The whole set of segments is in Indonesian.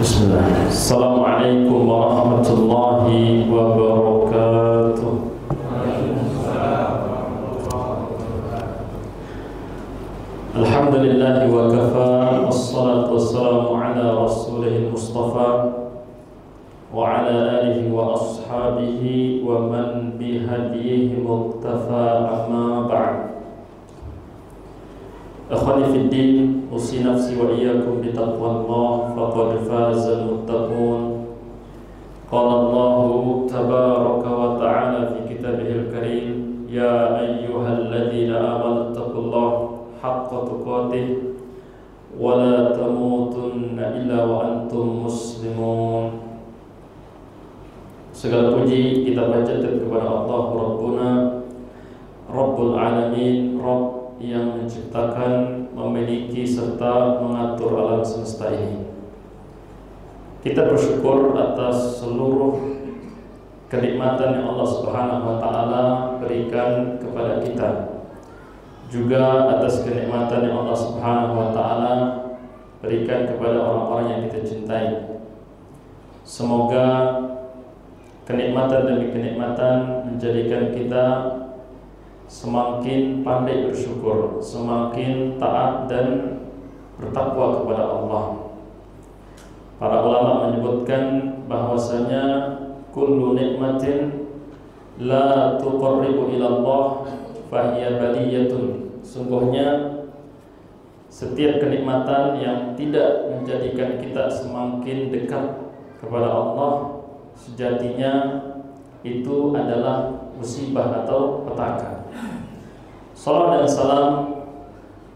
Bismillah. Assalamualaikum warahmatullahi wabarakatuh. Alhamdulillahi wa kafa, wassalatu wassalamu ala rasulihil mustafa wa ala alihi wa ashabihi wa man bihadiyihi muqtafa, amma ba'd. Akhwani fid din, usi nafsi wa iyyakum bi taqwallah, faqad fazal muttaqun. Qala Allahu tabaraka wa ta'ala fi kitabihil karim, ya ayyuhalladzina amanu taqullaha haqqa tuqatih wa la tamutunna illa wa antum muslimun. Segala puji kita panjatkan kepada Allah Rabbuna, Rabbul Alamin, Rabb yang menciptakan, memiliki serta mengatur alam semesta ini. Kita bersyukur atas seluruh kenikmatan yang Allah Subhanahu wa taala berikan kepada kita. Juga atas kenikmatan yang Allah Subhanahu wa taala berikan kepada orang-orang yang kita cintai. Semoga kenikmatan demi kenikmatan menjadikan kita semakin pandai bersyukur, semakin taat dan bertakwa kepada Allah. Para ulama menyebutkan bahwasanya kullu nikmatin la tuqarribu ila Allah fahiya baliyatun. Sungguhnya setiap kenikmatan yang tidak menjadikan kita semakin dekat kepada Allah, sejatinya itu adalah musibah atau petaka. Salam dan salam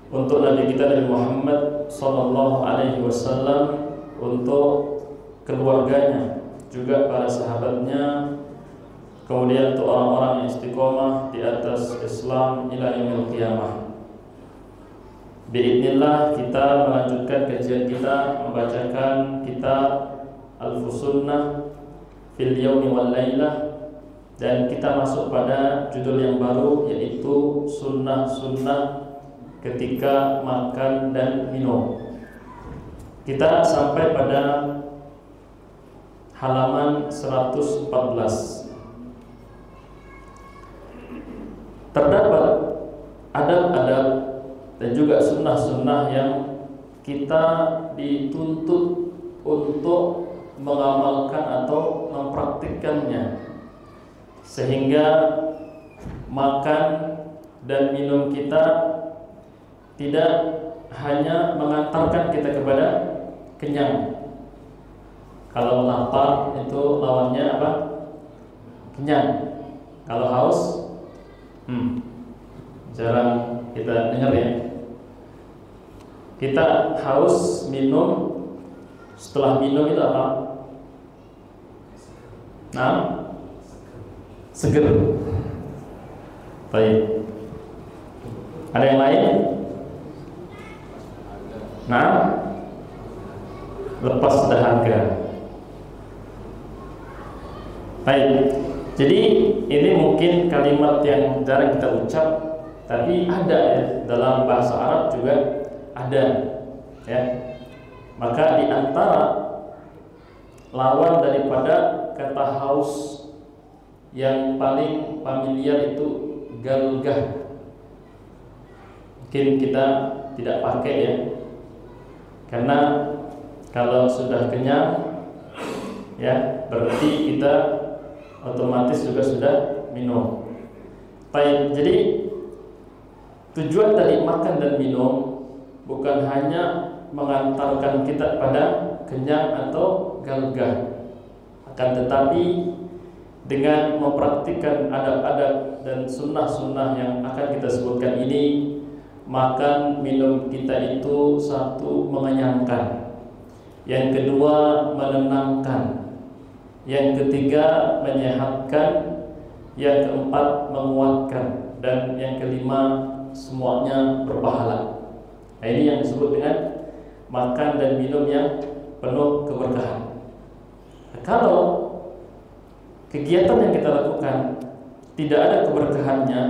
untuk Nabi kita Nabi Muhammad sallallahu alaihi wasallam, untuk keluarganya, juga para sahabatnya, kemudian untuk orang-orang yang istiqomah di atas Islam ila yaumil qiyamah. Biidznillah kita melanjutkan kajian kita membacakan kitab Al-Fusunnah fil Yaumi wal Lailah, dan kita masuk pada judul yang baru, yaitu sunnah-sunnah ketika makan dan minum. Kita sampai pada halaman 114. Terdapat adab-adab dan juga sunnah-sunnah yang kita dituntut untuk mengamalkan atau mempraktikkannya, sehingga makan dan minum kita tidak hanya mengantarkan kita kepada kenyang. Kalau lapar itu lawannya apa? Kenyang. Kalau haus, jarang kita dengar ya. Kita haus minum, setelah minum itu apa? Nah, seger. Baik. Ada yang lain? Nah, lepas dahaga. Baik. Jadi ini mungkin kalimat yang jarang kita ucap, tapi ada ya, dalam bahasa Arab juga ada ya. Maka di antara lawan daripada kata haus yang paling familiar itu galgah. Mungkin kita tidak pakai ya, karena kalau sudah kenyang ya, berarti kita otomatis juga sudah minum. Baik, jadi tujuan dari makan dan minum bukan hanya mengantarkan kita pada kenyang atau galgah, akan tetapi dengan mempraktikkan adab-adab dan sunnah-sunnah yang akan kita sebutkan ini, makan minum kita itu satu, mengenyangkan, yang kedua menenangkan, yang ketiga menyehatkan, yang keempat menguatkan, dan yang kelima semuanya berpahala. Nah, ini yang disebut dengan makan dan minum yang penuh keberkahan. Nah, kalau kegiatan yang kita lakukan tidak ada keberkahannya,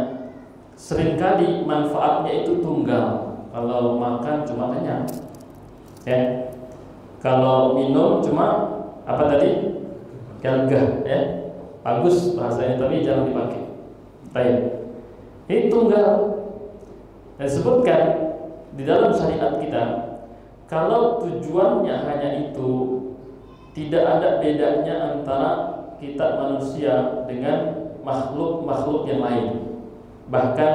seringkali manfaatnya itu tunggal. Kalau makan cuma kenyang, ya. Kalau minum cuma apa tadi? Gagah ya. Bagus bahasanya tapi jangan dipakai. Baik. Ini tunggal. Dan disebutkan di dalam syariat kita, kalau tujuannya hanya itu, tidak ada bedanya antara kita manusia dengan makhluk-makhluk yang lain. Bahkan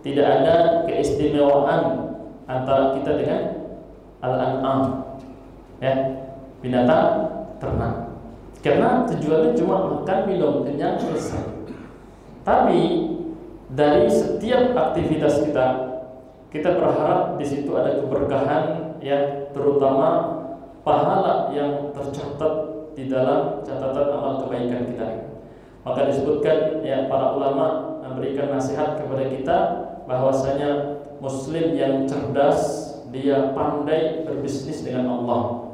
tidak ada keistimewaan antara kita dengan al-an'am, ya, binatang ternak. Karena tujuannya cuma makan, minum, kenyang, selesai. Tapi dari setiap aktivitas kita berharap di situ ada keberkahan, ya, terutama pahala yang tercatat di dalam catatan amal kebaikan kita. Maka disebutkan, ya, para ulama memberikan nasihat kepada kita bahwasanya muslim yang cerdas, dia pandai berbisnis dengan Allah.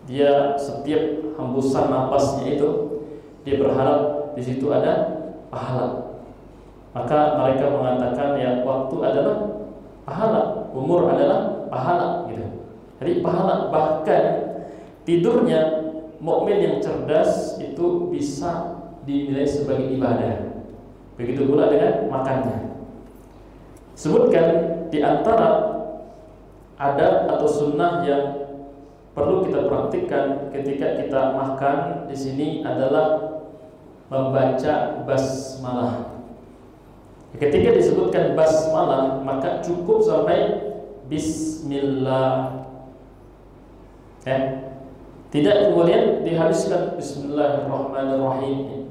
Dia setiap hembusan napasnya itu dia berharap di situ ada pahala. Maka mereka mengatakan, ya, waktu adalah pahala, umur adalah pahala, gitu. Jadi pahala, bahkan tidurnya mukmin yang cerdas itu bisa dinilai sebagai ibadah. Begitu pula dengan makannya. Sebutkan di antara adab atau sunnah yang perlu kita praktikkan ketika kita makan di sini adalah membaca basmalah. Ketika disebutkan basmalah, maka cukup sampai bismillah. Ya. Tidak kemudian dihabiskan bismillahirrahmanirrahim.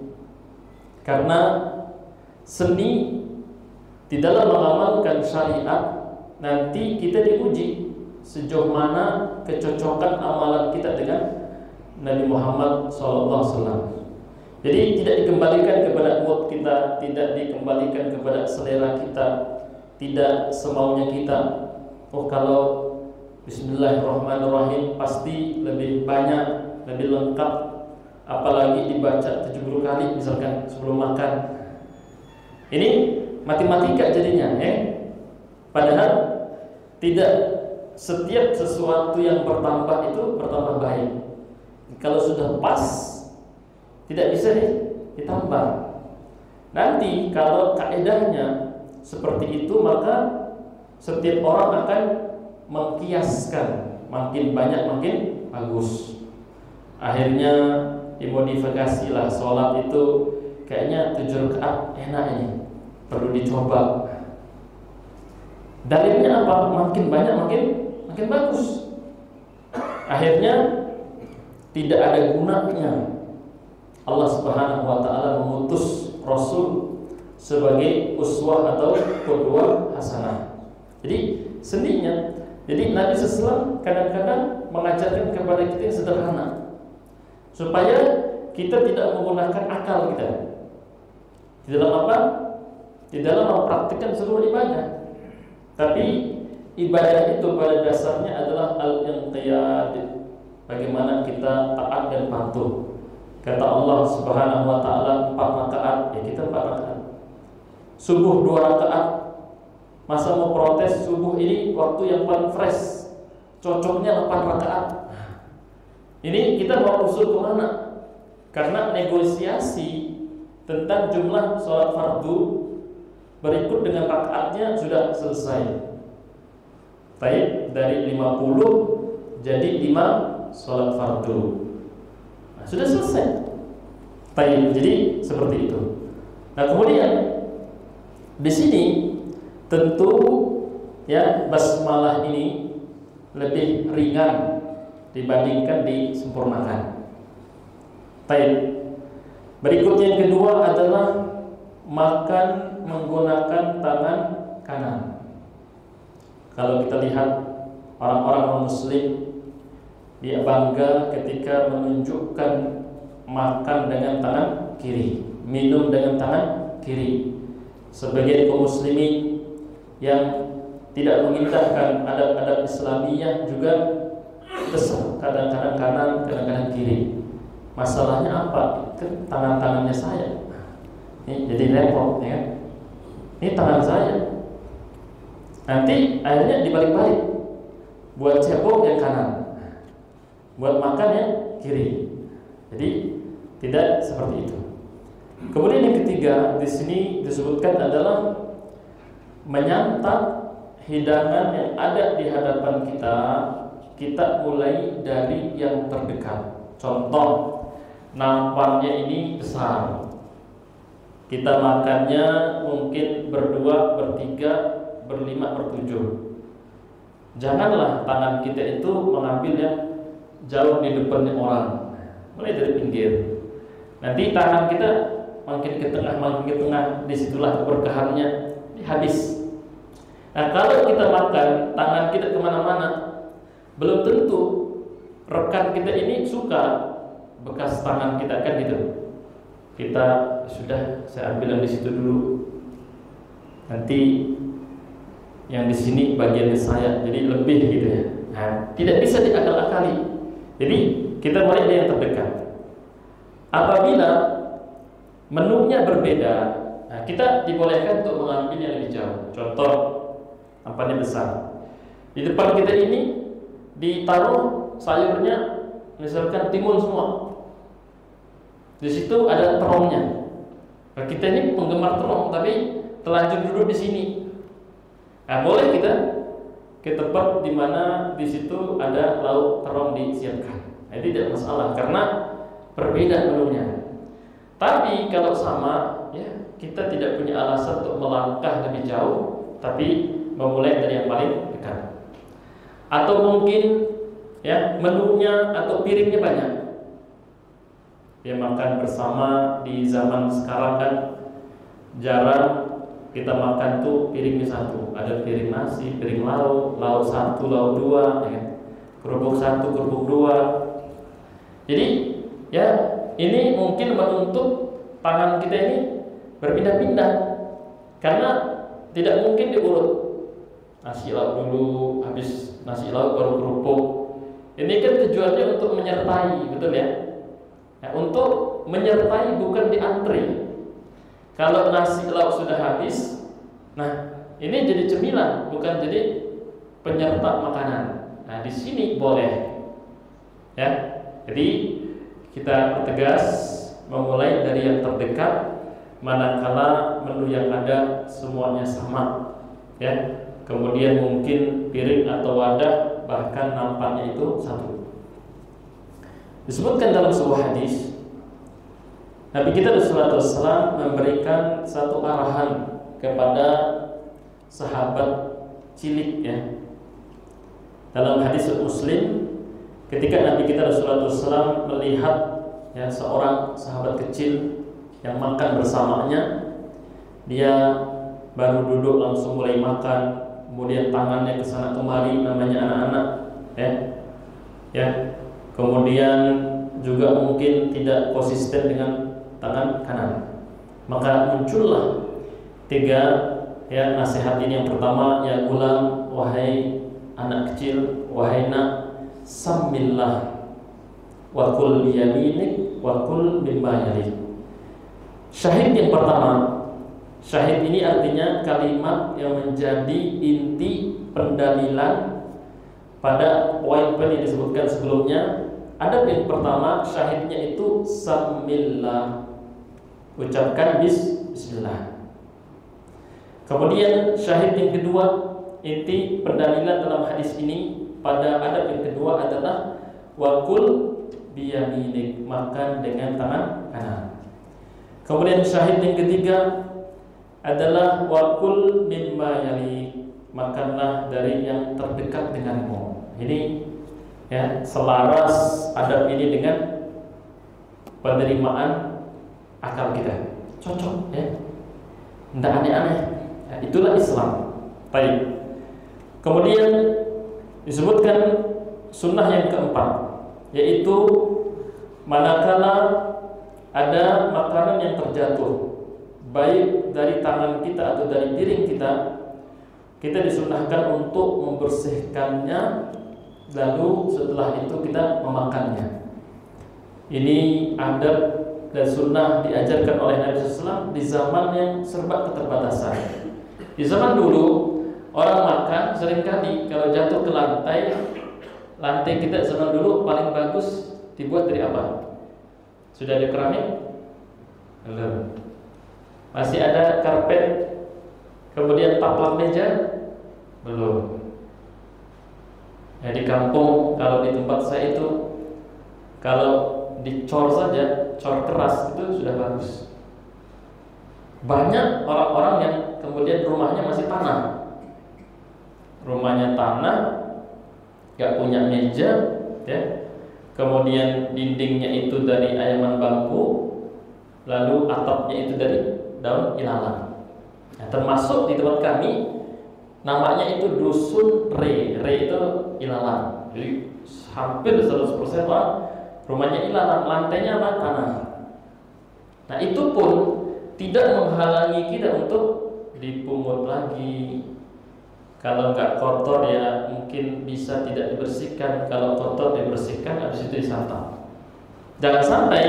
Karena seni di dalam mengamalkan syariat, nanti kita diuji sejauh mana kecocokan amalan kita dengan Nabi Muhammad SAW. Jadi tidak dikembalikan kepada mood kita, tidak dikembalikan kepada selera kita, tidak semaunya kita. Oh, kalau bismillahirrahmanirrahim pasti lebih banyak, lebih lengkap, apalagi dibaca 70 kali misalkan sebelum makan. Ini matematika jadinya, ya. Padahal tidak setiap sesuatu yang bertambah itu bertambah baik. Kalau sudah pas, tidak bisa ditambah. Nanti kalau kaedahnya seperti itu, maka setiap orang akan mengkiaskan, makin banyak makin bagus. Akhirnya dimodifikasi lah, sholat itu kayaknya 7 rakaat enak ini, perlu dicoba. Dalilnya apa? Makin banyak makin bagus. Akhirnya tidak ada gunanya Allah Subhanahu wa taala mengutus Rasul sebagai uswah atau qudwah hasanah. Jadi seninya, jadi Nabi SAW kadang-kadang mengajarkan kepada kita yang sederhana, supaya kita tidak menggunakan akal kita di dalam apa? Di dalam mempraktikkan seluruh ibadah. Tapi ibadah itu pada dasarnya adalah al-inqiyad, bagaimana kita taat dan patuh. Kata Allah Subhanahu wa taala 4 rakaat, ya kita 4 rakaat. Subuh 2 rakaat. Masa mau protes subuh ini waktu yang paling fresh, cocoknya 8 rakaat. Ini kita mau usul kemana? Karena negosiasi tentang jumlah sholat fardu berikut dengan rakaatnya sudah selesai. Baik, dari 50 jadi 5 sholat fardu. Nah, sudah selesai. Baik, jadi seperti itu. Nah, kemudian di sini tentu, ya, basmalah ini lebih ringan dibandingkan disempurnakan. Baik. Berikutnya yang kedua adalah makan menggunakan tangan kanan. Kalau kita lihat orang-orang muslim, dia bangga ketika menunjukkan makan dengan tangan kiri, minum dengan tangan kiri. Sebagian kaum muslimin yang tidak mengindahkan adab-adab Islamiyah juga kesal, kadang-kadang kanan, kadang-kadang kiri. Masalahnya apa? Kan tangan-tangannya saya. Ini jadi repot, ya kan? Ini tangan saya. Nanti akhirnya dibalik-balik, buat cebok yang kanan. buat makan yang kiri. Jadi tidak seperti itu. Kemudian yang ketiga di sini disebutkan adalah menyantap hidangan yang ada di hadapan kita. Kita mulai dari yang terdekat. Contoh, nampannya ini besar. Kita makannya mungkin berdua, bertiga, berlima, bertujuh. Janganlah tangan kita itu mengambil yang jauh di depannya orang. Mulai dari pinggir. Nanti tangan kita makin ke tengah, disitulah keberkahannya habis. Nah, kalau kita makan, tangan kita kemana-mana, belum tentu rekan kita ini suka bekas tangan kita, kan gitu. Kita sudah, saya ambil yang di situ dulu. Nanti yang di sini bagiannya saya, jadi lebih gitu ya. Nah, tidak bisa diakal-akali. Jadi kita mulai dari yang terdekat. Apabila menunya berbeda, nah, kita dibolehkan untuk mengambil yang lebih jauh. Contoh, nampannya besar. Di depan kita ini ditaruh sayurnya, misalkan timun semua. Di situ ada terongnya. Nah, kita ini penggemar terong, tapi telanjur duduk di sini. Nah, boleh kita ke tempat di mana di situ ada lauk terong disiapkan. Nah, tidak masalah karena berbeda menunya. Tapi kalau sama, ya kita tidak punya alasan untuk melangkah lebih jauh, tapi memulai dari yang paling dekat. Atau mungkin ya menunya atau piringnya banyak. Ya, makan bersama di zaman sekarang kan jarang kita makan tuh piringnya satu. Ada piring nasi, piring lauk, lauk satu, lauk dua, ya, kerupuk satu, kerupuk dua. Jadi ya ini mungkin menuntut tangan kita ini berpindah-pindah karena tidak mungkin diurut. Nasi lauk dulu, habis nasi lauk baru kerupuk. Ini kan tujuannya untuk menyertai, betul ya? Nah, untuk menyertai bukan diantri. Kalau nasi lauk sudah habis, nah ini jadi cemilan, bukan jadi penyerta makanan. Nah, di sini boleh, ya. Jadi kita pertegas memulai dari yang terdekat, manakala menu yang ada semuanya sama, ya. Kemudian mungkin piring atau wadah bahkan nampannya itu satu. Disebutkan dalam sebuah hadis, Nabi kita sallallahu alaihi wasallam memberikan satu arahan kepada sahabat cilik, ya. Dalam hadis Muslim, ketika Nabi kita sallallahu alaihi wasallam melihat ya seorang sahabat kecil yang makan bersamanya, dia baru duduk langsung mulai makan, kemudian tangannya ke sana kemari, namanya anak-anak, ya. Ya. Kemudian juga mungkin tidak konsisten dengan tangan kanan. Maka muncullah tiga ya nasihat ini. Yang pertama, ya gulam, wahai anak kecil, wahai nak, samillah wa kul biyaminik wa kul mimma yalik. Syahid yang pertama, syahid ini artinya kalimat yang menjadi inti pendalilan pada poin-poin yang disebutkan sebelumnya. Ada yang pertama, syahidnya itu samillah, ucapkan bismillah. Kemudian syahid yang kedua, inti pendalilan dalam hadis ini pada adab yang kedua adalah wakul biyaminik, makan dengan tangan kanan. Kemudian syahid yang ketiga adalah wakul mimma yali, makanlah dari yang terdekat denganmu. Ini ya selaras adab ini dengan penerimaan akal kita, cocok ya, tidak aneh-aneh. Ya, itulah Islam. Baik. Kemudian disebutkan sunnah yang keempat, yaitu manakala ada makanan yang terjatuh, baik dari tangan kita atau dari piring kita, kita disunnahkan untuk membersihkannya, lalu setelah itu kita memakannya. Ini adab dan sunnah diajarkan oleh Nabi SAW di zaman yang serba keterbatasan. Di zaman dulu orang makan seringkali kalau jatuh ke lantai lantai kita zaman dulu paling bagus dibuat dari apa? Sudah ada keramik? Belum. Masih ada karpet, kemudian taplak meja? Belum. Ya, di kampung, kalau di tempat saya itu, kalau dicor saja, cor keras itu sudah bagus. Banyak orang-orang yang kemudian rumahnya masih tanah, rumahnya tanah, gak punya meja, ya. Kemudian dindingnya itu dari anyaman bambu, lalu atapnya itu dari daun ilalang. Nah, termasuk di tempat kami, namanya itu dusun Re itu ilalang. Jadi hampir 100% orang rumahnya ilalang, lantainya apa? Tanah. Nah, itu pun tidak menghalangi kita untuk dipungut lagi. Kalau nggak kotor ya mungkin bisa tidak dibersihkan. Kalau kotor dibersihkan, habis itu disantap. Jangan sampai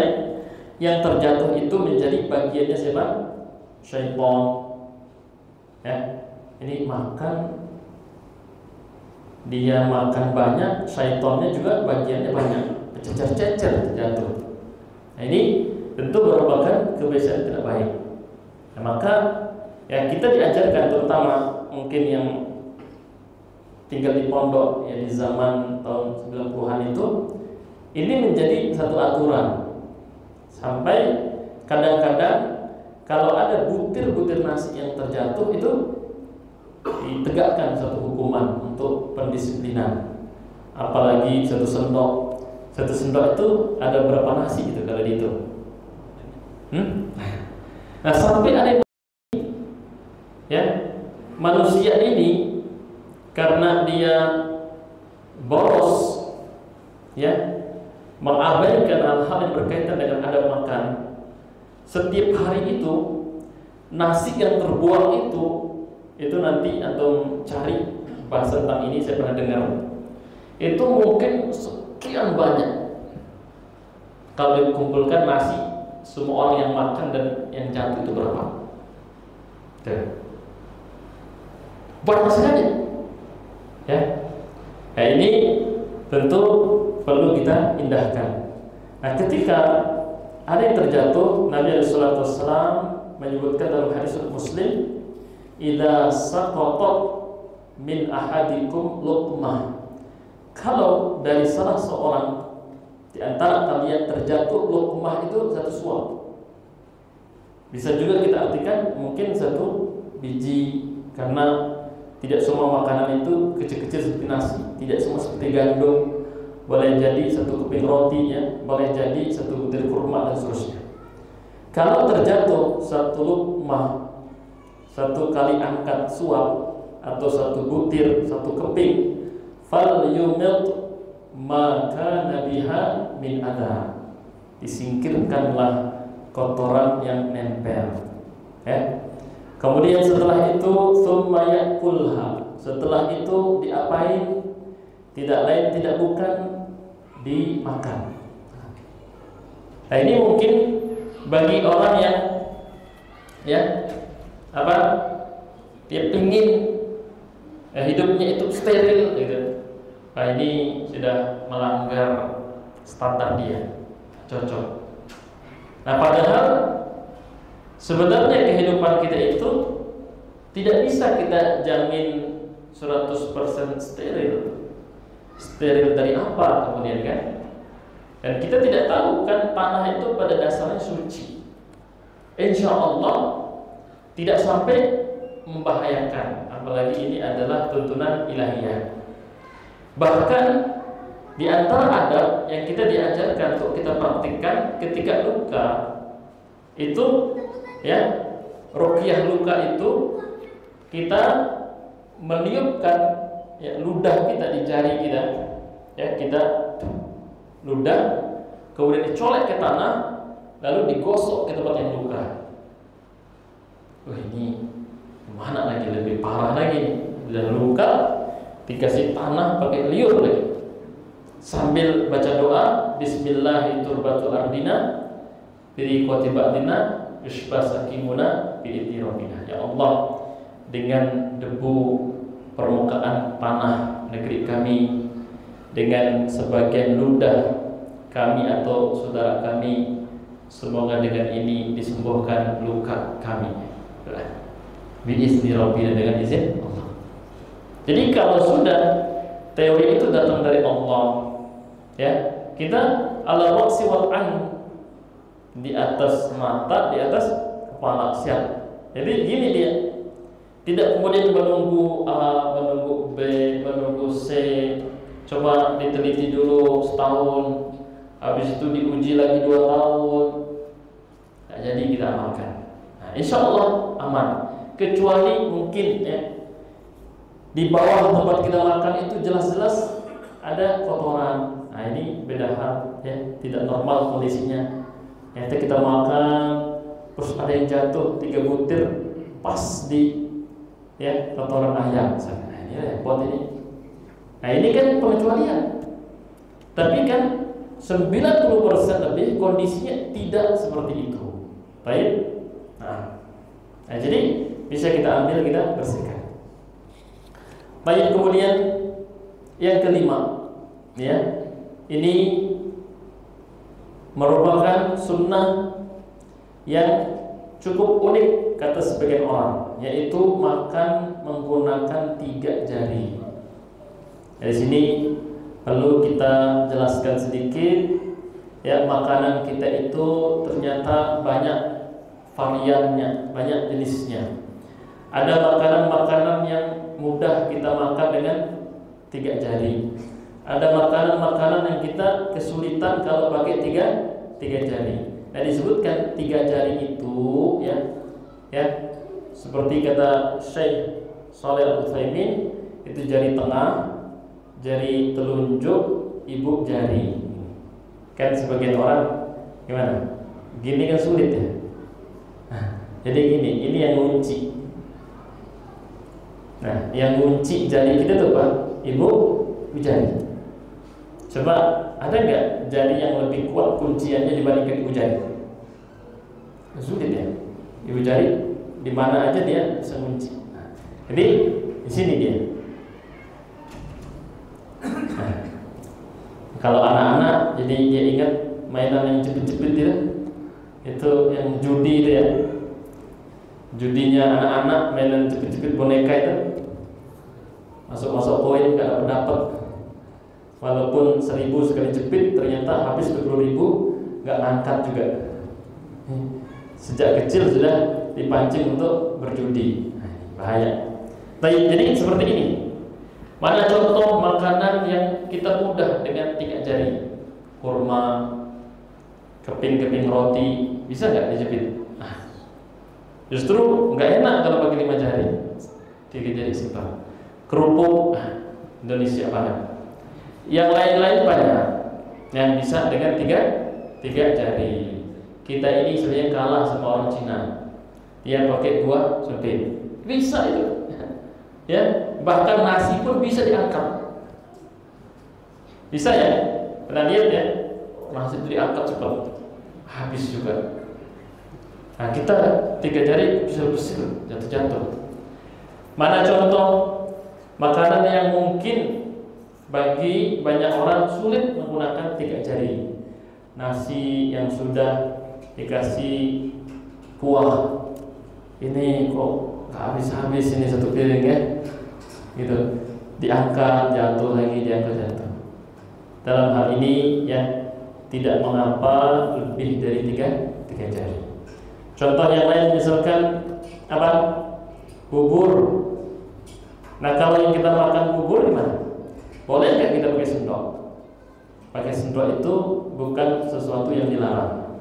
yang terjatuh itu menjadi bagiannya siapa? Syaitan. Ya, ini makan, dia makan banyak, syaitannya juga bagiannya banyak, cecer-cecer jatuh. Nah, ini tentu merupakan kebiasaan tidak baik. Nah, maka ya kita diajarkan, terutama mungkin yang tinggal di pondok ya di zaman tahun 90-an itu, ini menjadi satu aturan. Sampai kadang-kadang kalau ada butir-butir nasi yang terjatuh itu ditegakkan satu hukuman untuk pendisiplinan. Apalagi satu sendok itu ada berapa nasi gitu kalau dihitung. Nah, sampai ada ya manusia ini karena dia boros, ya mengabaikan hal-hal yang berkaitan dengan adab makan. Setiap hari itu nasi yang terbuang itu nanti atau cari bahasa tentang ini saya pernah dengar. Itu mungkin sekian banyak. Kalau dikumpulkan nasi semua orang yang makan dan yang jatuh itu berapa? Banyak sekali. Ya. Nah, ini tentu perlu kita indahkan. Nah, ketika ada yang terjatuh, Nabi sallallahu alaihi wasallam menyebutkan dalam hadis Muslim, "Idza saqatat min ahadikum luqmah." Kalau dari salah seorang di antara kalian terjatuh, luqmah itu satu suap. Bisa juga kita artikan mungkin satu biji, karena tidak semua makanan itu kecil-kecil seperti nasi, tidak semua seperti gandum. Boleh jadi satu keping roti, ya, boleh jadi satu butir kurma dan seterusnya. Kalau terjatuh satu luqmah, satu kali angkat suap atau satu butir, satu keping, fal yumit maka nabiha min adha, disingkirkanlah kotoran yang nempel. Ya. Kemudian setelah itu thumma yakulha, setelah itu diapain? Tidak lain tidak bukan dimakan. Nah, ini mungkin bagi orang yang ya apa? Dia ingin hidupnya itu steril gitu. Nah, ini sudah melanggar standar dia. Cocok. Nah, padahal sebenarnya kehidupan kita itu tidak bisa kita jamin 100% steril. Steril dari apa kemudian kan? Dan kita tidak tahu kan tanah itu pada dasarnya suci. Insya Allah tidak sampai membahayakan. Apalagi ini adalah tuntunan ilahiyah. Bahkan di antara adab yang kita diajarkan untuk kita praktikkan ketika luka itu, ya, ruqyah luka itu kita meniupkan ya ludah kita di jari kita, ya kita ludah, kemudian dicolek ke tanah, lalu digosok ke tempat yang luka. Wah, ini mana lagi lebih parah lagi, dan luka dikasih tanah pakai liur lagi, sambil baca doa Bismillahi turbatul ardina biriqati ba'dina yushbasakimuna bi'idni rabbina. Ya Allah, dengan debu permukaan tanah negeri kami, dengan sebagian ludah kami atau saudara kami, semoga dengan ini disembuhkan luka kami. Biizni Rabbina, dengan izin Allah. Jadi kalau sudah teori itu datang dari Allah, ya, kita ala waqsi wal ain, di atas mata, di atas kepala, siap. Jadi gini dia, tidak kemudian menunggu A, menunggu B, menunggu C, coba diteliti dulu setahun, habis itu diuji lagi 2 tahun. Nah, jadi kita amalkan. Nah, insya Allah aman. Kecuali mungkin ya, di bawah tempat kita makan itu jelas-jelas ada kotoran. Nah, ini beda hal ya, tidak normal kondisinya. Nanti kita makan terus ada yang jatuh 3 butir pas di ya kotoran ayam. Nah, ini repot ini. Nah, ini kan pengecualian. Tapi kan 90% lebih kondisinya tidak seperti itu. Baik. Nah, jadi bisa kita ambil, kita bersihkan. Baik, kemudian yang kelima, ya, ini merupakan sunnah yang cukup unik kata sebagian orang, yaitu makan menggunakan 3 jari. Dari sini perlu kita jelaskan sedikit, ya, makanan kita itu ternyata banyak variannya, banyak jenisnya. Ada makanan-makanan yang mudah kita makan dengan 3 jari. Ada makanan-makanan yang kita kesulitan kalau pakai tiga jari. Nah, disebutkan 3 jari itu, ya, seperti kata Syekh Shalih Al-Utsaimin, itu jari tengah, jari telunjuk, ibu jari. Kan sebagian orang gimana? Gini kan sulit ya. Nah, jadi gini, ini yang kunci. Nah, yang kunci jari kita tuh Pak, ibu jari. Coba ada nggak jari yang lebih kuat kunciannya dibandingkan ibu jari? Sulit ya. Ibu jari di mana aja dia bisa kunci. Nah, jadi di sini dia. Nah, kalau anak-anak jadi dia ingat mainan yang cepet-cepet itu yang judi itu ya. Judinya anak-anak, mainan cepet-cepet boneka itu, masuk-masuk koin nggak dapat. Walaupun 1000 sekali jepit, ternyata habis 20.000 nggak ngangkat juga. Sejak kecil sudah dipancing untuk berjudi. Bahaya. Jadi seperti ini. Mana contoh makanan yang kita mudah dengan 3 jari? Kurma, keping-keping roti, bisa nggak dijepit? Justru nggak enak kalau pakai 5 jari. 3 jari simpel. Kerupuk, Indonesia banyak. Yang lain-lain banyak yang bisa dengan tiga jari. Kita ini sebenarnya kalah sama orang Cina. Dia pakai 2 jari. Bisa itu. Ya, bahkan nasi pun bisa diangkat. Bisa ya? Pernah lihat ya? Nasi itu diangkat cepat. Habis juga. Nah, kita 3 jari bisa bersih, jatuh-jatuh. Mana contoh makanan yang mungkin bagi banyak orang sulit menggunakan 3 jari? Nasi yang sudah dikasih kuah, ini kok gak habis-habis ini 1 piring ya, gitu. Diangkat jatuh lagi, diangkat jatuh. Dalam hal ini ya tidak mengapa lebih dari 3 jari. Contoh yang lain misalkan apa? Bubur. Nah, kalau yang kita makan bubur gimana? Boleh nggak kita pakai sendok? Pakai sendok itu bukan sesuatu yang dilarang.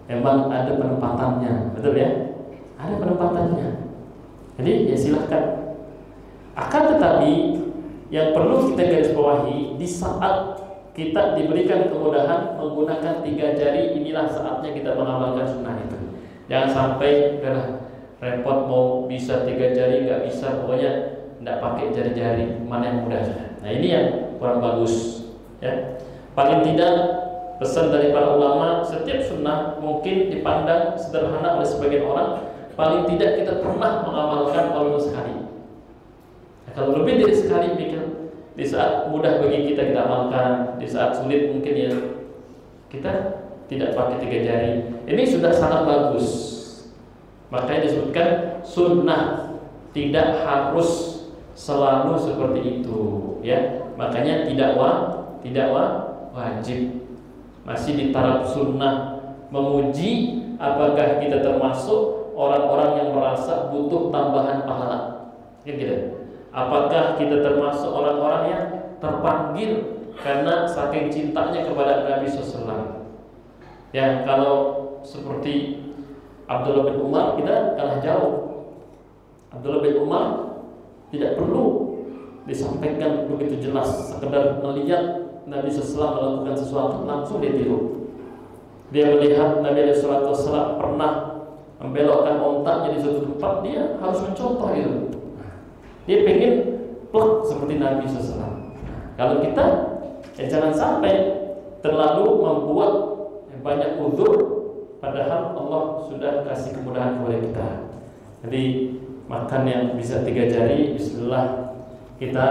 Memang ada penempatannya, betul ya? Ada penempatannya. Jadi ya silahkan. Akan tetapi yang perlu kita garis bawahi, di saat kita diberikan kemudahan menggunakan 3 jari, inilah saatnya kita mengamalkan sunnah itu. Jangan sampai repot mau bisa 3 jari nggak bisa, pokoknya nggak pakai jari-jari, mana yang mudah saja. Nah, ini yang kurang bagus ya. Paling tidak pesan dari para ulama, setiap sunnah mungkin dipandang sederhana oleh sebagian orang, paling tidak kita pernah mengamalkan walaupun sekali. Nah, kalau lebih dari sekali mikir di saat mudah bagi kita amalkan, di saat sulit mungkin ya kita tidak pakai 3 jari. Ini sudah sangat bagus. Makanya disebutkan sunnah, tidak harus selalu seperti itu, ya. Makanya tidak wajib. Masih di taraf sunnah, menguji apakah kita termasuk orang-orang yang merasa butuh tambahan pahala. Gitu. Apakah kita termasuk orang-orang yang terpanggil karena saking cintanya kepada Nabi SAW? Ya, kalau seperti Abdullah bin Umar, kita kalah jauh. Abdullah bin Umar tidak perlu disampaikan begitu jelas, sekedar melihat Nabi SAW melakukan sesuatu langsung dia tiru. Dia melihat Nabi SAW pernah membelokkan ontaknya di suatu tempat, dia harus mencontoh itu. Dia pengen plak seperti Nabi SAW. Kalau kita jangan sampai terlalu membuat banyak uzur, padahal Allah sudah kasih kemudahan kepada kita. Jadi makan yang bisa 3 jari, bismillah, kita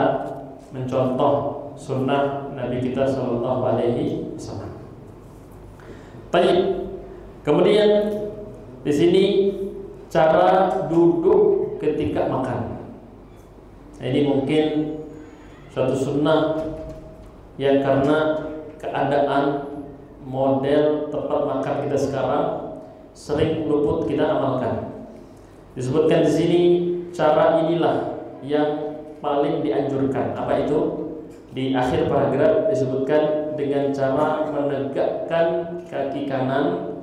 mencontoh sunnah Nabi kita Sallallahu Alaihi Wasallam. Baik. Kemudian di sini cara duduk ketika makan. Ini mungkin suatu sunnah yang karena keadaan model tempat makan kita sekarang sering luput kita amalkan. Disebutkan di sini cara inilah yang paling dianjurkan. Apa itu? Di akhir paragraf disebutkan dengan cara menegakkan kaki kanan,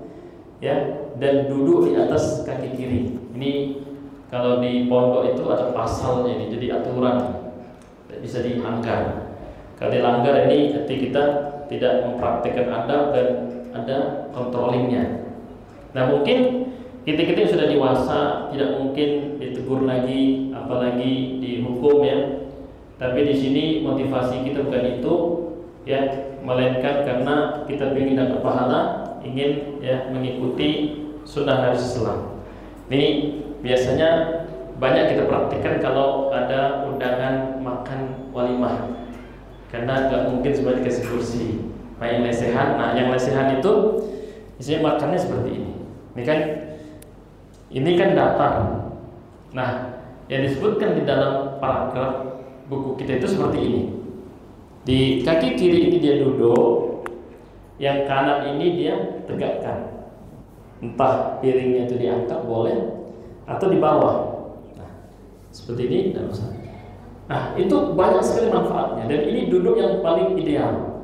ya, dan duduk di atas kaki kiri. Ini kalau di pondok itu ada pasalnya ini, jadi aturan, tidak bisa dilanggar. Kalau dilanggar ini berarti kita tidak mempraktikkan adab dan ada controllingnya. Nah, mungkin kita yang sudah dewasa tidak mungkin ditegur lagi, apalagi dihukum, ya. Tapi di sini motivasi kita bukan itu, ya, melainkan karena kita ingin dapat pahala, ingin, ya, mengikuti sunnah Nabi Sallallahu. Ini biasanya banyak kita praktikkan kalau ada undangan makan walimah, karena nggak mungkin semua dikasih kursi. Nah, yang lesehan, yang lesehan itu isinya makannya seperti ini. Ini kan datar. Nah, yang disebutkan di dalam paragraf buku kita itu seperti ini. Di kaki kiri ini dia duduk, yang kanan ini dia tegakkan. Entah piringnya itu diangkat boleh atau di bawah. Nah, seperti ini dan nah, itu banyak sekali manfaatnya, dan ini duduk yang paling ideal.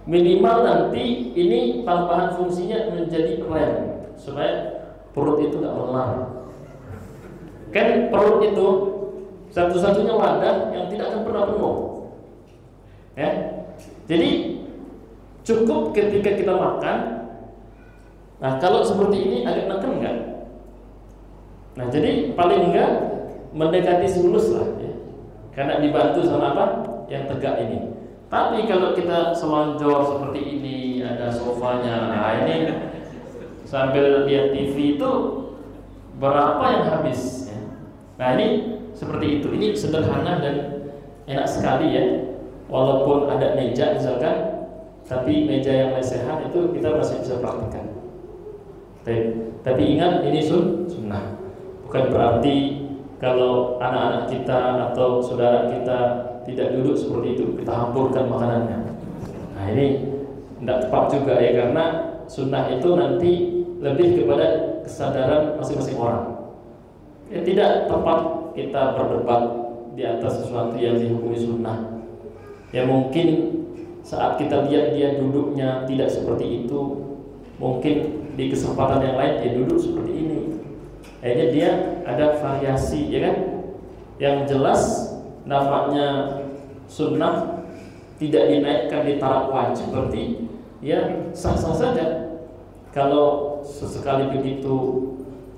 Minimal nanti ini tambahan fungsinya menjadi rem supaya perut itu tidak melar. Kan perut itu satu-satunya wadah yang tidak akan pernah penuh, ya. Jadi cukup ketika kita makan. Nah, kalau seperti ini agak neken enggak? Nah, jadi paling enggak mendekati semulus lah, ya. Karena dibantu sama apa? Yang tegak ini. Tapi kalau kita selonjor seperti ini, ada sofanya, nah ini sambil lihat TV itu berapa yang habis, ya. Nah, ini seperti itu. Ini sederhana dan enak sekali, ya. Walaupun ada meja misalkan, tapi meja yang lesehan itu kita masih bisa praktikkan. Tapi ingat, ini sunnah. Bukan berarti kalau anak-anak kita atau saudara kita tidak duduk seperti itu kita hampurkan makanannya. Nah, ini tidak tepat juga, ya, karena sunnah itu nanti lebih kepada kesadaran masing-masing orang. Ya, tidak tepat kita berdebat di atas sesuatu yang dihukumi sunnah. Ya, mungkin saat kita lihat dia duduknya tidak seperti itu, mungkin di kesempatan yang lain dia duduk seperti ini. Akhirnya dia ada variasi, ya kan? Yang jelas namanya sunnah tidak dinaikkan di taraf wajib, berarti ya sah-sah saja. Kalau sesekali begitu,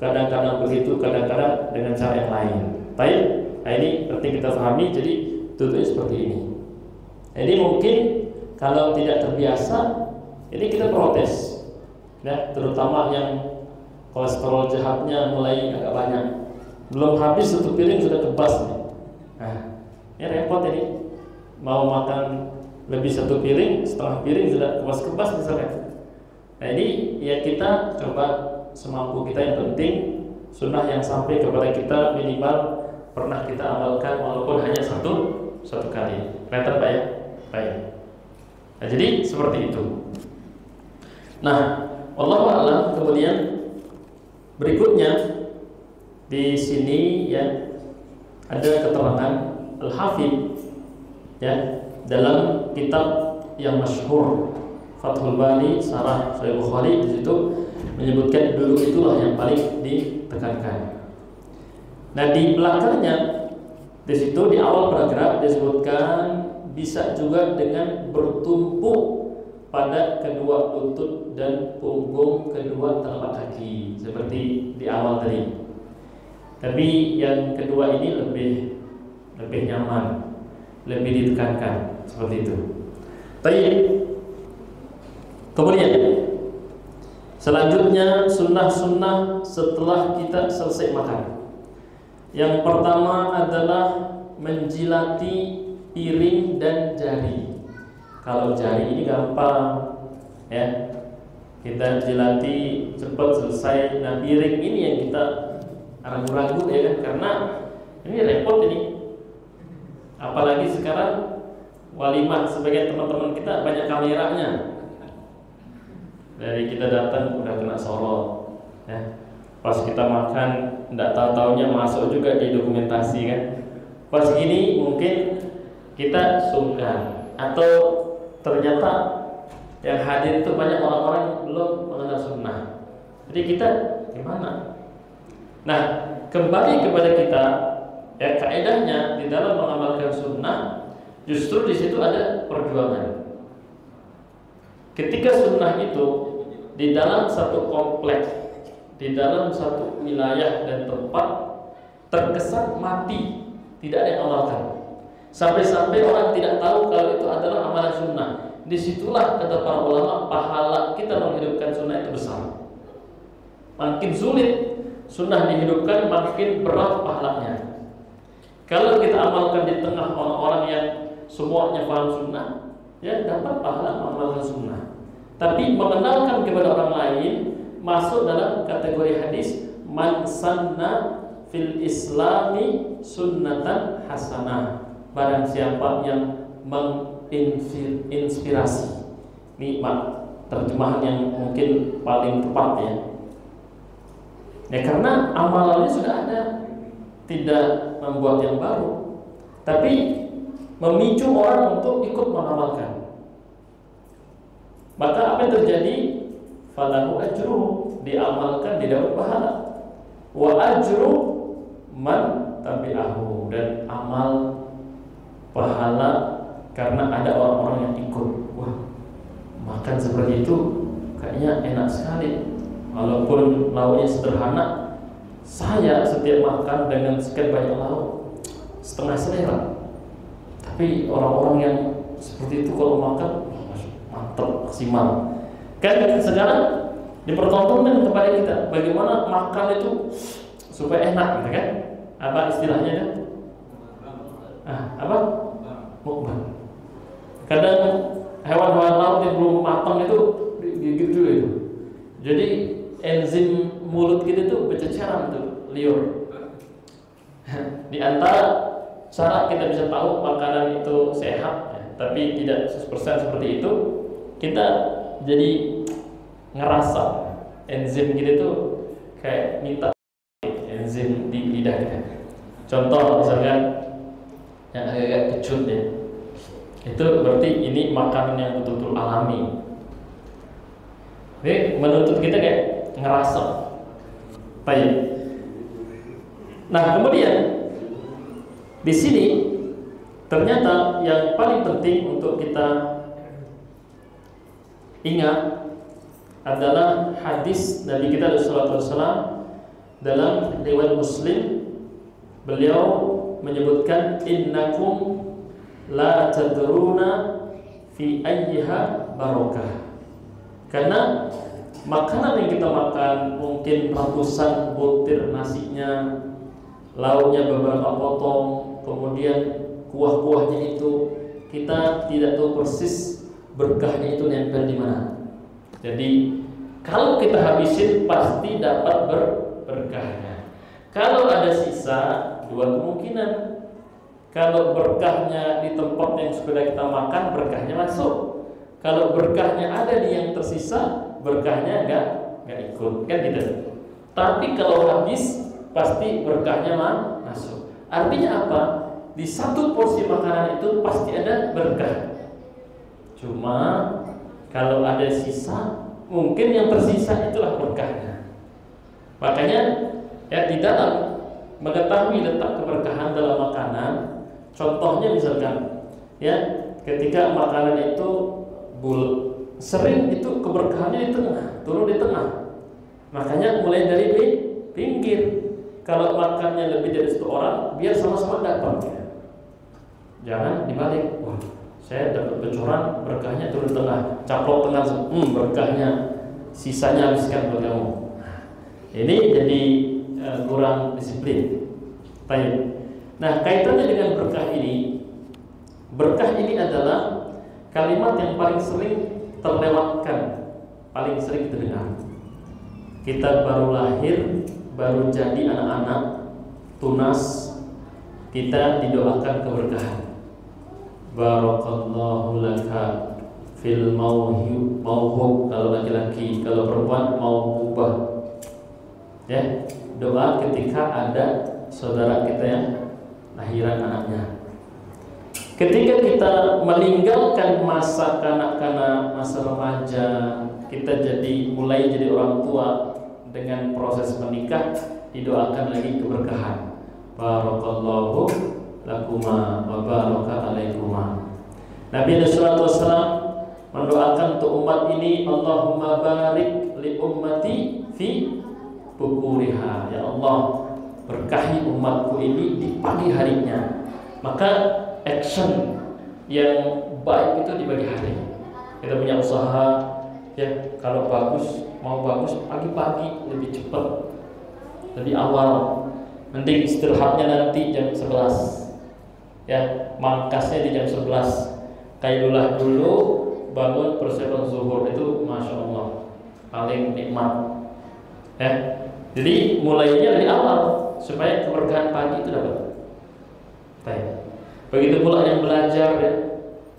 kadang-kadang begitu, kadang-kadang dengan cara yang lain. Baik, nah ini penting kita pahami. Jadi duduknya seperti ini. Jadi mungkin kalau tidak terbiasa, ini kita protes, ya, terutama yang kolesterol jahatnya mulai agak banyak. Belum habis satu piring sudah kebas nih. Nah, ini repot ini. mau makan lebih satu piring, setengah piring sudah kebas-kebas misalnya. Nah ini ya kita coba semampu kita, yang penting sunnah yang sampai kepada kita minimal pernah kita amalkan walaupun hanya satu kali. Kelihatan Pak ya? Baik. Nah, jadi seperti itu. Nah, wallahu a'lam. Kemudian berikutnya di sini ya ada keterangan Al-Hafidz ya dalam kitab yang masyhur Fathul Bari Syarah Sahih Bukhari, di situ menyebutkan dulu itulah yang paling ditekankan. Nah di belakangnya di situ di awal paragraf disebutkan bisa juga dengan bertumpu pada kedua lutut dan punggung kedua telapak kaki seperti di awal tadi. Tapi yang kedua ini lebih nyaman, lebih ditekankan seperti itu. Baik. Kemudian selanjutnya sunnah-sunnah setelah kita selesai makan. Yang pertama adalah menjilati piring dan jari. Kalau jari ini gampang ya, kita jilati cepat selesai. Nah piring ini yang kita ragu-ragu ya kan, karena ini repot ini. Apalagi sekarang walimah sebagian teman-teman kita banyak kameranya. Dari kita datang udah kena sorot ya. Pas kita makan enggak tahu-taunya masuk juga di dokumentasi kan. Pas gini mungkin kita sungkan, atau ternyata yang hadir itu banyak orang-orang yang belum mengenal sunnah. Jadi kita gimana? Nah, kembali kepada kita ya, kaedahnya di dalam mengamalkan sunnah justru di situ ada perjuangan. Ketika sunnah itu di dalam satu kompleks, di dalam satu wilayah dan tempat terkesan mati, tidak ada yang amalkan. Sampai-sampai orang tidak tahu kalau itu adalah amalan sunnah. Disitulah kata para ulama pahala kita menghidupkan sunnah itu besar. Makin sulit sunnah dihidupkan, makin berat pahalanya. Kalau kita amalkan di tengah orang-orang yang semuanya paham sunnah, ya dapat pahala amalkan sunnah. Tapi mengenalkan kepada orang lain masuk dalam kategori hadis man sanna fil islami sunnatan hasanah. Barang siapa yang menginspirasi. Ini terjemahan yang mungkin paling tepat ya. Ya karena amalannya sudah ada, tidak membuat yang baru, tapi memicu orang untuk ikut mengamalkan. Maka apa yang terjadi? Falahu ajruhu, diamalkan, didapat pahala. Wa ajru man tabi'ahu, dan amal pahala karena ada orang-orang yang ikut. Wah, makan seperti itu kayaknya enak sekali. Walaupun lauknya sederhana, saya setiap makan dengan sekian banyak lauk setengah selera. Tapi orang-orang yang seperti itu kalau makan mantap, maksimal. Kan sekarang dipertontonkan kepada kita bagaimana makan itu supaya enak, gitu kan? Apa istilahnya kan? Apa? Mukbang. Kadang hewan-hewan laut yang belum matang itu digigit dulu itu. Jadi enzim mulut kita itu berceceran tuh, liur. Di antara cara kita bisa tahu makanan itu sehat, ya, tapi tidak 100% seperti itu, kita jadi ngerasa enzim kita itu kayak minta enzim di lidah kita. Contoh misalkan yang agak-agak kecut ya, itu berarti ini makanan yang betul-betul alami. Ini menuntut kita kayak ngerasa. Baik. Nah kemudian di sini ternyata yang paling penting untuk kita ingat adalah hadis Nabi kita sallallahu alaihi wasallam dalam riwayat Muslim. Beliau menyebutkan innakum la tadruna fi ayyiha barakah. Karena makanan yang kita makan mungkin ratusan butir nasinya, lauknya beberapa potong, kemudian kuah-kuahnya itu kita tidak tahu persis berkahnya itu nempel di mana. Jadi kalau kita habisin pasti dapat berkahnya. Kalau ada sisa, dua kemungkinan. Kalau berkahnya di tempat yang sudah kita makan, berkahnya masuk. Kalau berkahnya ada di yang tersisa, berkahnya enggak ikut, kan gitu. Tapi kalau habis, pasti berkahnya masuk. Artinya apa? Di satu porsi makanan itu pasti ada berkah. Cuma kalau ada sisa, mungkin yang tersisa itulah berkahnya. Makanya ya di dalam mengetahui letak keberkahan dalam makanan, contohnya misalkan ya ketika makanan itu sering itu keberkahannya di tengah, turun di tengah. Makanya mulai dari pinggir. Kalau makannya lebih dari satu orang, biar sama-sama dapat. Jangan dibalik. Wah, saya dapat bocoran, berkahnya turun di tengah, caplok tengah, berkahnya sisanya habiskan buat kamu. Ini jadi kurang disiplin. Baik. Nah, kaitannya dengan berkah ini adalah kalimat yang paling sering terlewatkan, paling sering kita dengar. Kita baru lahir, baru jadi anak-anak, tunas, kita didoakan keberkahan. Barakallahu laka fil mauhub kalau laki-laki, kalau perempuan mauhubah. Ya, doa ketika ada saudara kita yang lahiran anaknya. Ketika kita meninggalkan masa kanak-kanak, masa remaja, kita mulai jadi orang tua, dengan proses menikah didoakan lagi keberkahan. Barakallahu lakuma wa baraka alaikuma. Nabi sallallahu alaihi wasallam mendoakan untuk umat ini, Allahumma barik li ummati fi bukuriha. Ya Allah, berkahi umatku ini di pagi harinya. Maka action yang baik itu di pagi hari. Kita punya usaha, ya kalau mau bagus pagi-pagi, lebih cepat, lebih awal. Nanti istirahatnya nanti jam 11. Ya, mangkasnya di jam 11. Kailulah dulu, bangun persiapan zuhur, itu masya Allah paling nikmat. Ya, jadi mulainya dari awal supaya keberkahan pagi itu dapat. Baik. Begitu pula yang belajar ya,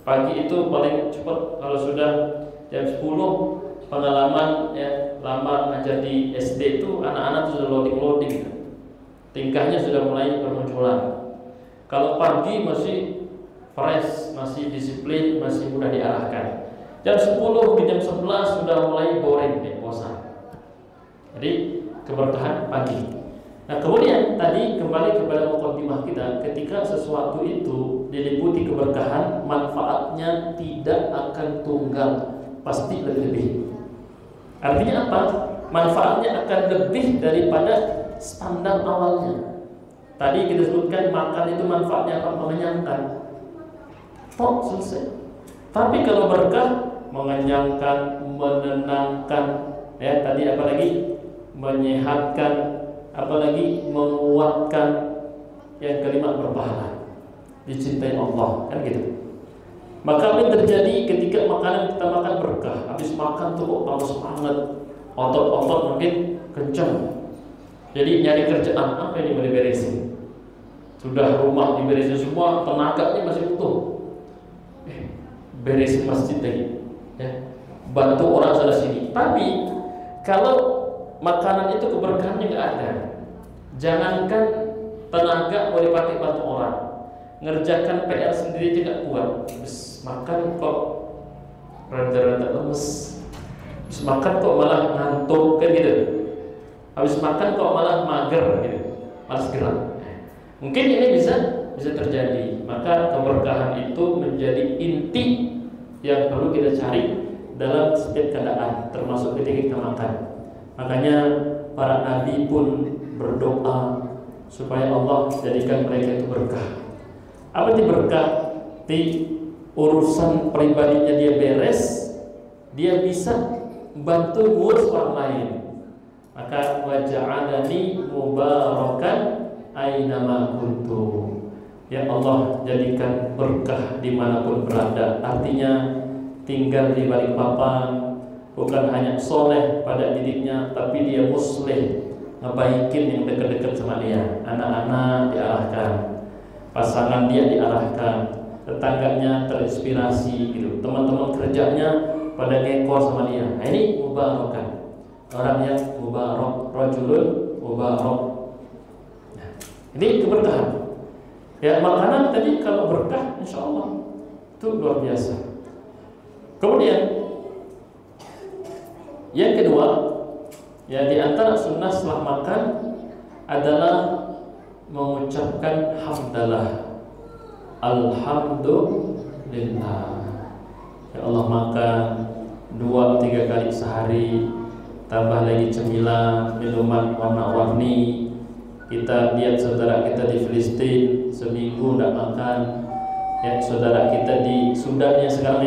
pagi itu paling cepat. Kalau sudah jam 10, pengalaman ya lama ngajar di SD itu anak-anak sudah loading, tingkahnya sudah mulai bermunculan. Kalau pagi masih fresh, masih disiplin, masih mudah diarahkan. Jam 10 ke jam 11 sudah mulai boring, bosan. Jadi keberkahan pagi. Nah kemudian tadi kembali kepada mukadimah kita, ketika sesuatu itu diliputi keberkahan, manfaatnya tidak akan tunggal, pasti lebih. Artinya apa? Manfaatnya akan lebih daripada standar awalnya. Tadi kita sebutkan makan itu manfaatnya apa? Mengenyangkan. Selesai. Tapi kalau berkah, mengenyangkan, menenangkan, ya tadi apa lagi? Menyehatkan, apalagi menguatkan, yang kelima berpahala, dicintai Allah, kan gitu. Maka apa yang terjadi ketika makanan kita makan berkah? Habis makan tuh kok tambah semangat, otot-otot mungkin kencang. Jadi nyari kerjaan, apa yang mau diberesin? Sudah rumah diberesin semua, tenaganya masih utuh. Beresin masjid lagi, ya. Bantu orang sana sini. Tapi kalau makanan itu keberkahannya nggak ada, jangankan tenaga mau dipakai bantu orang, ngerjakan PR sendiri juga kuat. Habis makan kok rada-rada lemes, habis makan kok malah ngantuk, kan gitu. Habis makan kok malah mager gitu, malas gerak. Mungkin ini bisa terjadi. Maka keberkahan itu menjadi inti yang perlu kita cari dalam setiap keadaan, termasuk ketika kita makan. Makanya para nabi pun berdoa supaya Allah jadikan mereka itu berkah. Apa itu berkah? Di urusan pribadinya dia beres, dia bisa bantu ngurus orang lain. Maka waja'alani mubarakan ainama kuntu. ya Allah jadikan berkah dimanapun berada. Artinya tinggal di Balikpapan bukan hanya soleh pada dirinya, tapi dia muslih, ngebaikin yang dekat-dekat sama dia. Anak-anak diarahkan, pasangan dia diarahkan, tetangganya terinspirasi gitu, teman-teman kerjanya pada ngekor sama dia. Nah, ini mubarakan, orang yang mubarak, rajulun mubarak. Nah, ini keberkahan. Ya, makanan tadi kalau berkah, insya Allah itu luar biasa. Kemudian yang kedua, ya di antara sunnah setelah makan adalah mengucapkan hamdalah, alhamdulillah. Ya Allah, makan 2-3 kali sehari, tambah lagi cemilan, minuman warna-warni. Kita lihat saudara kita di Filistin seminggu tidak makan, ya saudara kita di Sudan ya sekarang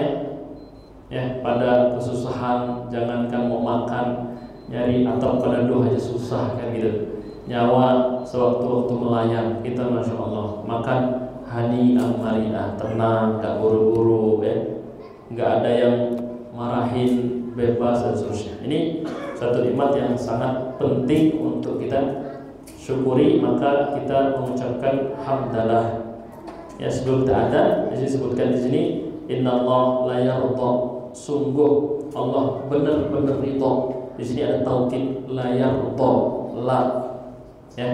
ya pada kesusahan, jangankan mau makan, nyari atap peneduh aja susah kan gitu. Nyawa sewaktu-waktu melayang, kita masya Allah makan hani amariah, tenang, gak buru-buru, ya, nggak ada yang marahin, bebas dan seterusnya. Ini satu nikmat yang sangat penting untuk kita syukuri, maka kita mengucapkan hamdalah. Ya, sebelum kita ada disebutkan di sini, innallaha la yarda, sungguh Allah benar-benar ridha. Di sini ada taukid la yarda, la, ya,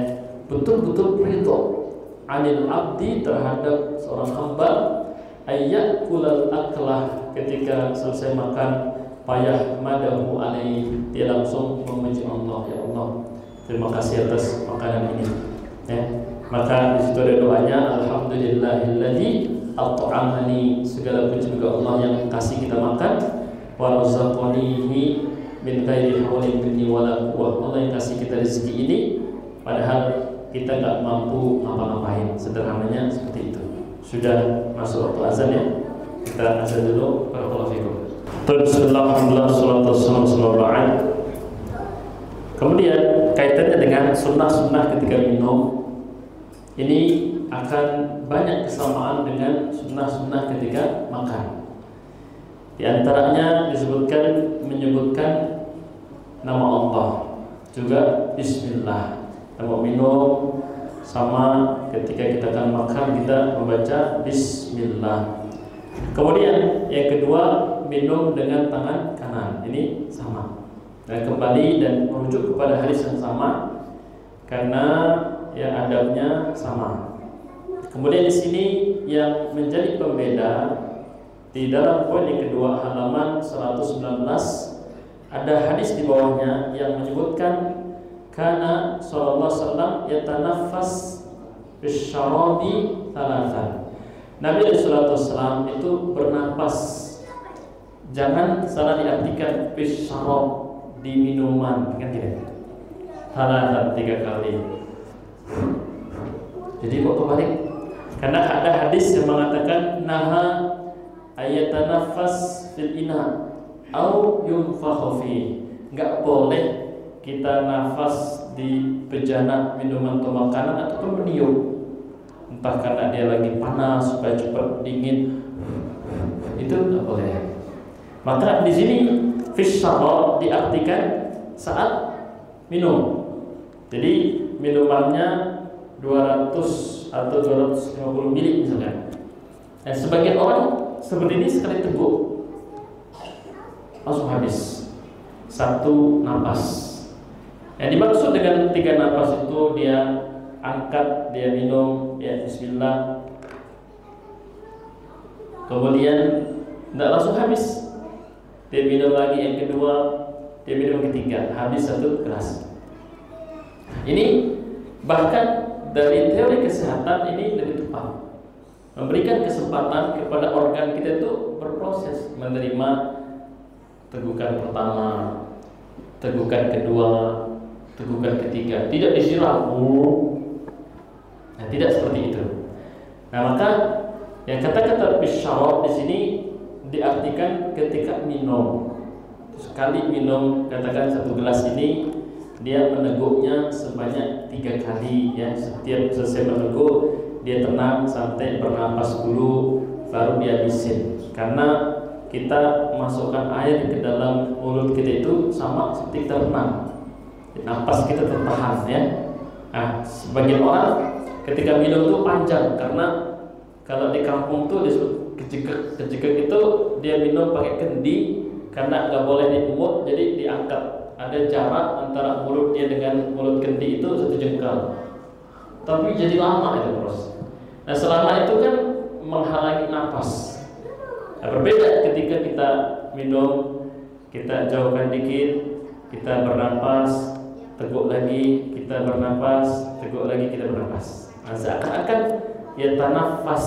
betul-betul ridha anil abdi, terhadap seorang hamba, ayyakulal aklah, ketika selesai makan, payah madahu alaih, dia langsung memuji Allah, ya Allah, terima kasih atas makanan ini. Ya, maka di situ ada doanya, alhamdulillahilladzi at'amani, segala puji bagi Allah yang kasih kita makan, wa razaqanihi min ghairi haulin minni wala quwwah, Allah yang kasih kita rezeki ini padahal kita nggak mampu ngapa-ngapain. Sederhananya seperti itu. Sudah masuk waktu azan ya, kita azan dulu. Barakallahu fikum. Alhamdulillah, salatu wassalamu ala Rasulillah. Kemudian kaitannya dengan sunnah-sunnah ketika minum, ini akan banyak kesamaan dengan sunnah-sunnah ketika makan. Di antaranya menyebutkan nama Allah, juga bismillah. Kita mau minum, sama ketika kita akan makan kita membaca bismillah. Kemudian yang kedua, minum dengan tangan kanan, ini sama. Dan kembali dan merujuk kepada hadis yang sama, karena ya adabnya sama. Kemudian di sini yang menjadi pembeda, di dalam poin yang kedua halaman 119 ada hadis di bawahnya yang menyebutkan kana sallallahu alaihi wasallam yatanaffas bisyarabi thalathan. Nabi sallallahu alaihi wasallam itu bernapas. Jangan salah diartikan bisyarab, di minuman, kan tidak? Thalathan 3 kali. Jadi kok kebalik? Karena ada hadis yang mengatakan naha ayatanaffas fil ina au yunfakhu fi. Enggak boleh kita nafas di bejana minuman atau makanan ataupun meniup, entah karena dia lagi panas supaya cepat dingin, itu tidak boleh. Maka di sini fisyarab diartikan saat minum. Jadi minumannya 200 atau 250 ml misalkan. Nah, sebagian orang seperti ini sekali teguk langsung habis satu napas. Yang dimaksud dengan 3 napas itu dia angkat, dia minum, ya bismillah. Kemudian tidak langsung habis. Dia minum lagi yang kedua, dia minum yang ketiga, habis 1 gelas. Ini bahkan dari teori kesehatan ini lebih tepat, memberikan kesempatan kepada organ kita itu berproses, menerima tegukan pertama, tegukan kedua, tegukan ketiga, tidak disiram. Nah, tidak seperti itu. Nah, maka yang kata-kata bisyarab di sini diartikan ketika minum. Sekali minum, katakan 1 gelas ini, dia meneguknya sebanyak 3 kali, ya. Setiap selesai meneguk dia tenang, santai, bernapas dulu, baru dihabisin. Karena kita masukkan air ke dalam mulut kita itu sama seperti kita renang, napas kita tertahan ya. Nah, sebagian orang ketika minum itu panjang, karena kalau di kampung tuh disebut kejegek itu dia minum pakai kendi, karena nggak boleh diumut, jadi diangkat. Ada jarak antara mulut dia dengan mulut kendi itu 1 jengkal. Tapi jadi lama itu terus. Nah, selama itu kan menghalangi napas. Nah, berbeda ketika kita minum, kita jauhkan dikit, kita bernapas, teguk lagi, kita bernapas, teguk lagi, kita bernapas. Nah, seakan-akan ya tanafas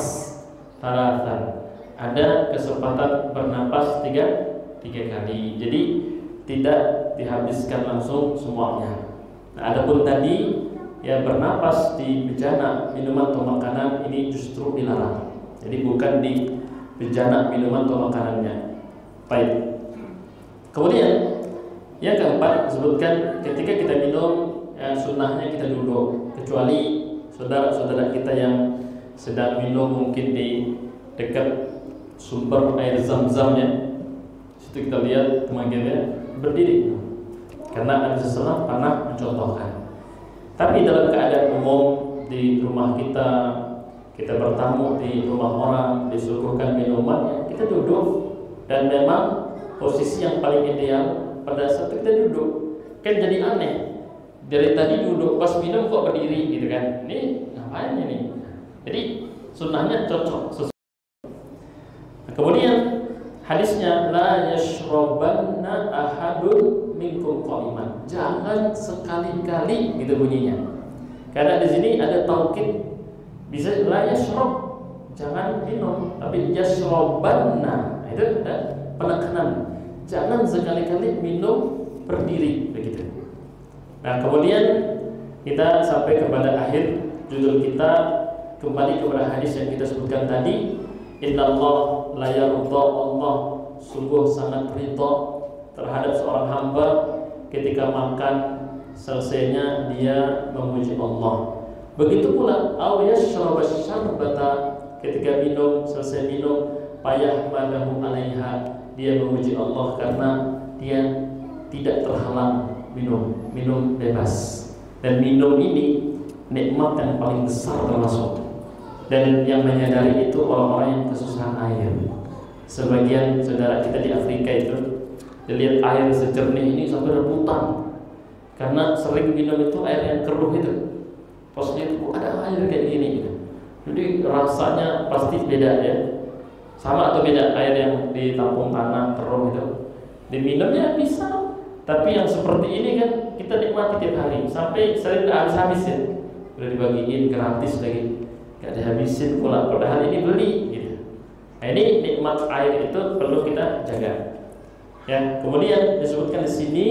talatan. Ada kesempatan bernapas tiga kali. Jadi tidak dihabiskan langsung semuanya. Nah, adapun tadi ya bernapas di bejana minuman atau makanan ini justru dilarang. Jadi bukan di bejana minuman atau makanannya. Baik. Kemudian yang keempat disebutkan ketika kita minum ya, sunnahnya kita duduk, kecuali saudara-saudara kita yang sedang minum mungkin di dekat sumber air zam-zam ya. Situ kita lihat temannya berdiri, karena Nabi SAW pernah mencontohkan. Tapi dalam keadaan umum di rumah kita bertamu di rumah orang, disuguhkan minuman, kita duduk. Dan memang posisi yang paling ideal pada saat kita duduk. Kan jadi aneh, dari tadi duduk, pas minum kok berdiri gitu kan. Ini ngapain ini? Jadi sunnahnya cocok. Nah, kemudian hadisnya la yashrabanna ahadun minkum qa'iman. Jangan sekali-kali gitu bunyinya. Karena di sini ada taukid, bisa la yashrab, jangan minum, tapi yashrabanna. Nah, itu ada penekanan. Jangan sekali-kali minum berdiri begitu. Nah, kemudian kita sampai kepada akhir judul kita, kembali kepada hadis yang kita sebutkan tadi. Innallah la yarda, Allah sungguh sangat ridha terhadap seorang hamba ketika makan selesainya dia memuji Allah. Begitu pula aw yashrab syarbata, ketika minum selesai minum payah madahu alaiha, dia memuji Allah karena dia tidak terhalang minum bebas. Dan minum ini nikmat yang paling besar termasuk. Dan yang menyadari itu orang-orang yang kesusahan air. Sebagian saudara kita di Afrika itu dilihat air sejernih ini sampai rebutan, karena sering minum itu air yang keruh itu. Pas lihat ada air kayak gini gitu. Jadi rasanya pasti beda ya. Sama atau beda air yang ditampung tanah keruh itu. Diminumnya bisa, tapi yang seperti ini kan kita nikmati tiap hari sampai sering habis-habis ya. Udah dibagiin gratis lagi. Gak dihabisin pula, padahal ini beli gitu. Nah, ini nikmat air itu perlu kita jaga. Ya, kemudian disebutkan di sini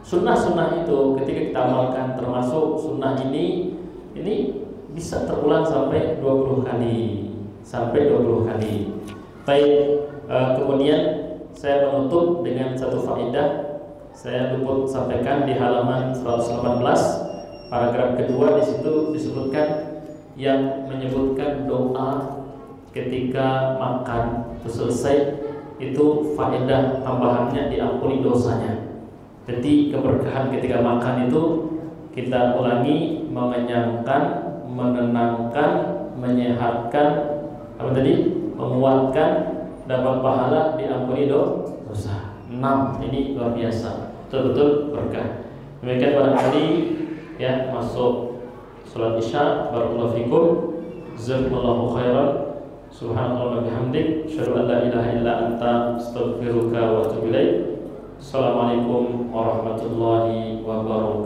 sunnah-sunnah itu ketika kita amalkan, termasuk sunnah ini bisa terulang sampai 20 kali. Baik, kemudian saya menutup dengan satu faedah. Saya luput sampaikan di halaman 118 paragraf kedua, di situ disebutkan yang menyebutkan doa ketika makan itu selesai, itu faedah tambahannya diampuni dosanya. Jadi keberkahan ketika makan itu kita ulangi, mengenyangkan, menenangkan, menyehatkan, menguatkan, dapat pahala, diampuni dosa. 6, ini luar biasa, betul-betul berkah. Demikian barangkali ya, masuk salat Isya. Barakallahu fikum, jazakumullahu khairan. Subhanallah wa bihamdik, asyhadu an la ilaha illa anta, astaghfiruka wa atubu ilaik. Assalamualaikum warahmatullahi wabarakatuh.